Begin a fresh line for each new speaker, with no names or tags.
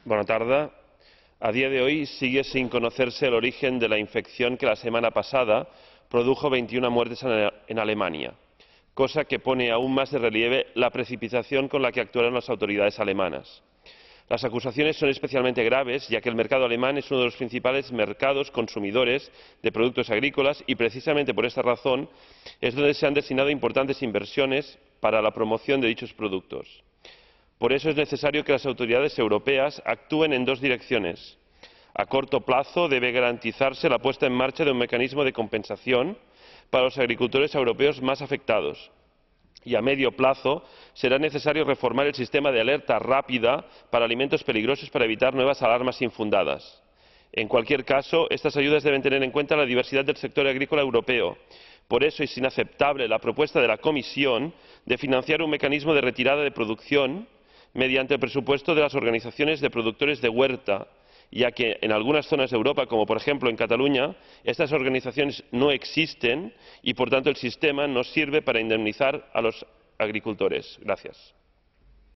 Bona tarda. A día de hoy sigue sin conocerse el origen de la infección que la semana pasada produjo 21 muertes en Alemania, cosa que pone aún más de relieve la precipitación con la que actuaron las autoridades alemanas. Las acusaciones son especialmente graves, ya que el mercado alemán es uno de los principales mercados consumidores de productos agrícolas y, precisamente por esta razón, es donde se han destinado importantes inversiones para la promoción de dichos productos. Por eso es necesario que las autoridades europeas actúen en dos direcciones. A corto plazo debe garantizarse la puesta en marcha de un mecanismo de compensación para los agricultores europeos más afectados. Y a medio plazo será necesario reformar el sistema de alerta rápida para alimentos peligrosos para evitar nuevas alarmas infundadas. En cualquier caso, estas ayudas deben tener en cuenta la diversidad del sector agrícola europeo. Por eso es inaceptable la propuesta de la Comisión de financiar un mecanismo de retirada de producción mediante el presupuesto de las organizaciones de productores de huerta, ya que en algunas zonas de Europa, como por ejemplo en Cataluña, estas organizaciones no existen y, por tanto, el sistema no sirve para indemnizar a los agricultores. Gracias.